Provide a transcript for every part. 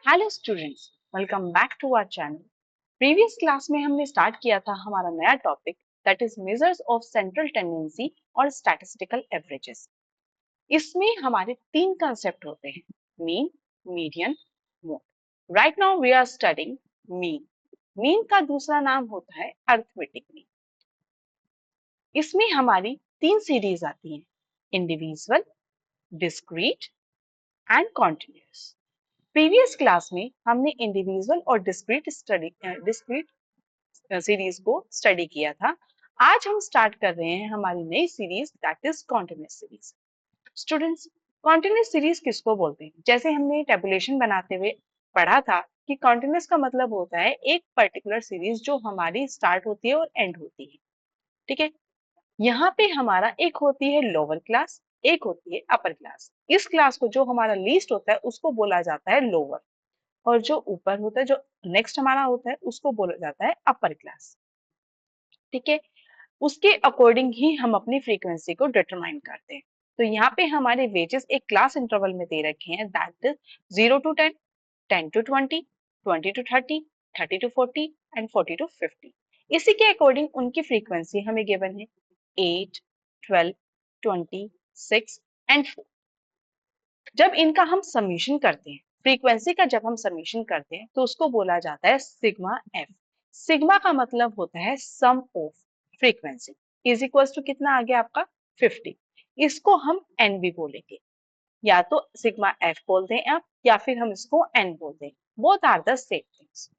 Hello students, welcome back to our channel. Previous class में हमने start किया था हमारा नया topic that is measures of central tendency और स्टैटिस्टिकल एवरेजेस। इसमें हमारे तीन कंसेप्ट होते हैं, mean, median, mode. Right now we are studying mean. Mean का दूसरा नाम होता है अरिथमेटिक मीन। इसमें हमारी तीन सीरीज आती हैं, individual, discrete and continuous. Previous class में हमने इंडिविजुअल और डिस्क्रीट सीरीज को स्टडी किया था। आज हम स्टार्ट कर रहे हैं हमारी नई series that is continuous series. Students, continuous series किसको बोलते हैं? जैसे हमने टेबुलेशन बनाते हुए पढ़ा था कि कॉन्टिन्यूस का मतलब होता है एक पर्टिकुलर सीरीज जो हमारी स्टार्ट होती है और एंड होती है। ठीक है, यहाँ पे हमारा एक होती है लोअर क्लास, एक होती है अपर क्लास। इस क्लास को जो हमारा लीस्ट होता है उसको बोला जाता है लोअर, और जो ऊपर होता है, जो नेक्स्ट हमारा होता है, उसको बोला जाता है अपर क्लास। ठीक है, उसके अकॉर्डिंग ही हम अपनी फ्रीक्वेंसी को डिटरमाइन करते हैं। तो यहाँ पे हमारे वेजेस एक क्लास इंटरवल में दे रखे हैं that is 0 to 10, 10 to 20, 20 to 30, 30 to 40 and 40 to 50। इसी के अकॉर्डिंग उनकी फ्रीक्वेंसी हमें गिवन है 8, 12, 20, 6 एंड 4। जब इनका हम समीशन करते हैं, फ्रीक्वेंसी का जब हम समीशन करते हैं तो उसको बोला जाता है सिग्मा एफ। सिग्मा का मतलब होता है sum of frequency is equal to कितना आ गया आपका 50। इसको हम एन भी बोलेंगे, या तो सिग्मा एफ बोलते हैं आप, या फिर हम इसको एन बोलते हैं। Both are the same things.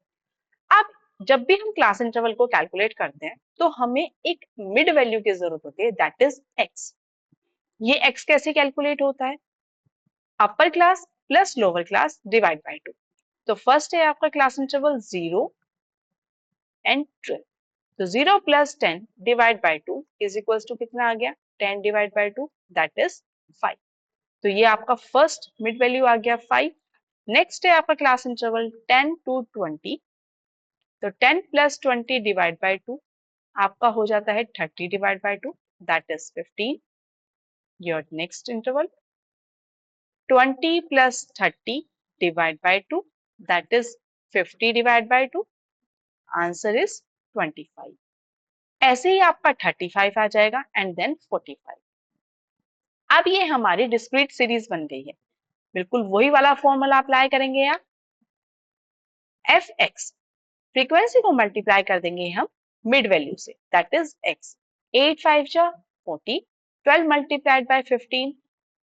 अब जब भी हम क्लास इंटरवल को कैलकुलेट करते हैं तो हमें एक मिड वैल्यू की जरूरत होती है दैट इज एक्स। ये एक्स कैसे कैलकुलेट होता है? Upper class plus lower class divide by 2। तो फर्स्ट है आपका क्लास इंटरवल 0 एंड 12। तो 0 plus 10 divide by 2 is equal to कितना आ गया? 10 डिवाइड बाय 2 दैट इज 5। तो ये आपका फर्स्ट मिड वैल्यू आ गया 5। नेक्स्ट है आपका क्लास इंटरवल 10 to 20। तो 10 प्लस 20 डिवाइड बाय 2 आपका हो जाता है 30 divide by 2 that is 15। Your next interval 20 plus 30 divide by 2 that is 50 divide by 2 answer is 25। ऐसे ही आपका 35 आ जाएगा एंड देन 45। अब ये हमारी डिस्क्रीट सीरीज बन गई है। बिल्कुल वही वाला फॉर्मूला अप्लाई करेंगे यहाँ। एफ एक्स, फ्रीक्वेंसी को मल्टीप्लाई कर देंगे हम mid value say that is x. 8 5 जा 40, 12 multiplied by 15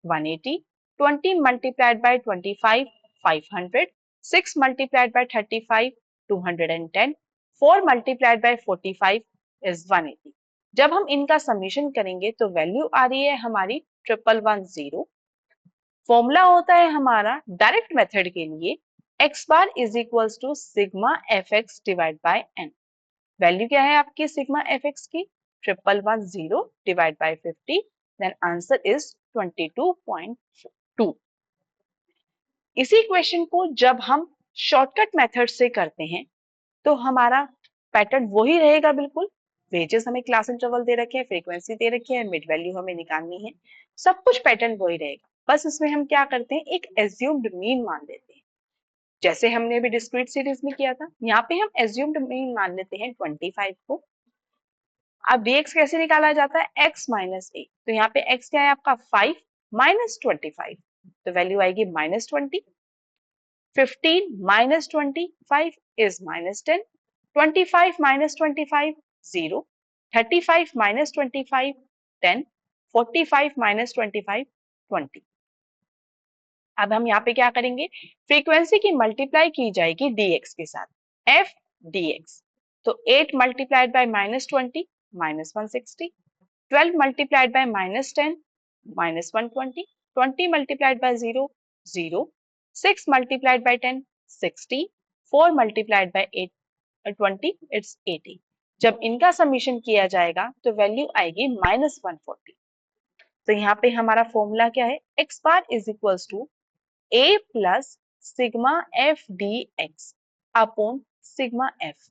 180, 20 multiplied by 25 500, 6 multiplied by 35 210, 4 multiplied by 45 is 180। जब हम इनका समीशन करेंगे तो वैल्यू आ रही है हमारी 1110। फॉर्मूला होता है हमारा डायरेक्ट मेथड के लिए x bar is equals to sigma F X divide by N. Value क्या है आपकी सिग्मा एफ एक्स की? 1110 divide by 50, then answer is 22.2। इसी क्वेश्चन को जब हम शॉर्टकट मेथड से करते हैं तो हमारा पैटर्न वही रहेगा बिल्कुल। वेजेस हमें क्लास इंटरवल दे रखे हैं, फ्रीक्वेंसी दे रखी है, मिड वैल्यू हमें निकालनी है, सब कुछ पैटर्न वही रहेगा। बस इसमें हम क्या करते हैं, एक एज्यूम्ड मीन मान लेते हैं, जैसे हमने अभी डिस्क्रीट सीरीज में किया था। यहाँ पे हम एज्यूम्ड मीन मान लेते हैं 25 को। अब dx कैसे निकाला जाता है? x माइनस ए। तो यहाँ पे x क्या है आपका 5 माइनस 25, तो वैल्यू आएगी -20। 15 minus 25 is -10, 25 minus 25 0, 35 minus 25 10, 45 minus 25 20। अब हम यहाँ पे क्या करेंगे, फ्रीक्वेंसी की मल्टीप्लाई की जाएगी dx के साथ, f dx। तो 8 multiplied by -20 -160, 12 multiplied by -10 -120, 20 multiplied by 0 0, 6 multiplied by 10 60, 4 multiplied by 8 20 it's 80। जब इनका समीशन किया जाएगा तो वैल्यू आएगी -140। तो यहाँ पे हमारा फॉर्मूला क्या है, x bar is equals to a plus sigma F D X upon sigma F.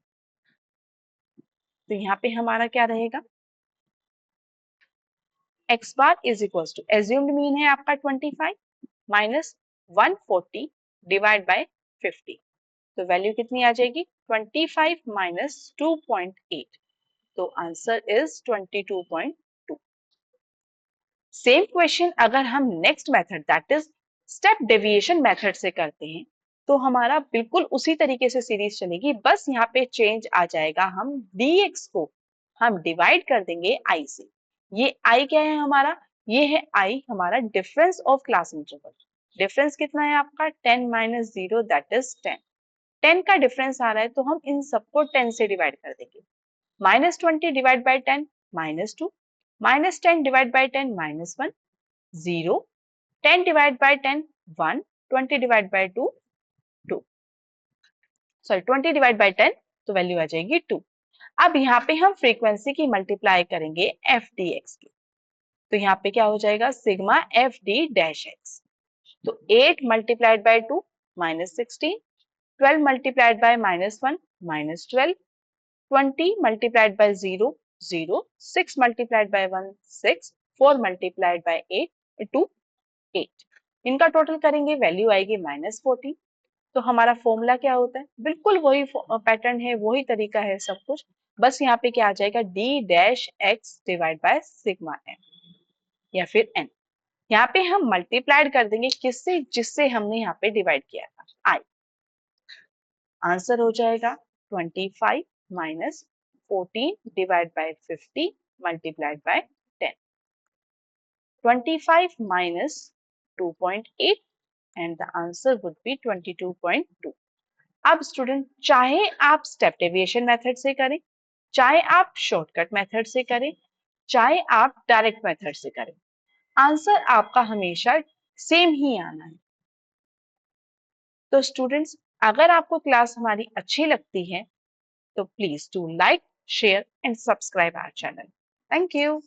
तो यहाँ पे हमारा क्या रहेगा, x bar is equals to assumed mean है आपका 25 माइनस 140 डिवाइड बाय 50। तो वैल्यू कितनी आ जाएगी 25 माइनस 2.8, तो आंसर इज 22.2। सेम क्वेश्चन अगर हम next method that is step deviation method से करते हैं तो हमारा बिल्कुल उसी तरीके से सीरीज चलेगी, बस यहाँ पे चेंज आ जाएगा, हम dx को हम डिवाइड कर देंगे i से। ये i क्या है हमारा, ये है i हमारा difference of class interval. Difference कितना है आपका 10 माइनस 0 दैट इज 10। 10 का डिफरेंस आ रहा है तो हम इन सबको 10 से डिवाइड कर देंगे। Minus 20 divide by 10 minus 2, minus 10 divide by 10 minus 1, 0, 10 divide by 10 1, 20 divide by 2 2, sorry 20 divide by 10 तो वैल्यू आ जाएगी 2। अब यहाँ पे हम फ्रीक्वेंसी की मल्टीप्लाई करेंगे एफ डी एक्स की, तो यहाँ पे क्या हो जाएगा sigma F D dash x. तो 8 multiplied by 2 minus 16, 12 multiplied by minus 1 minus 12, 20 multiplied by 0 0, 6 multiplied by 1 6, 4 multiplied by 8 2 8। इनका टोटल करेंगे वैल्यू आएगी माइनस 14। तो हमारा फॉर्मूला क्या होता है, बिल्कुल वही पैटर्न है, वही तरीका है सब कुछ, बस यहाँ पे क्या आ जाएगा d dash x divide by sigma m या फिर n। यहाँ पे हम मल्टीप्लाइड कर देंगे किससे, जिससे हमने यहाँ पे डिवाइड किया था i। आंसर हो जाएगा 25 minus 14 divide by 50 multiplied by 10। 25 minus 2.8 and the answer would be 22.2। अब स्टूडेंट चाहे आप स्टेप डेविएशन मेथड से करें, चाहे आप शॉर्टकट मेथड से करें, चाहे आप डायरेक्ट मेथड से करें, आंसर आपका हमेशा सेम ही आना है। तो स्टूडेंट्स अगर आपको क्लास हमारी अच्छी लगती है तो please do like, share and subscribe our channel. Thank you.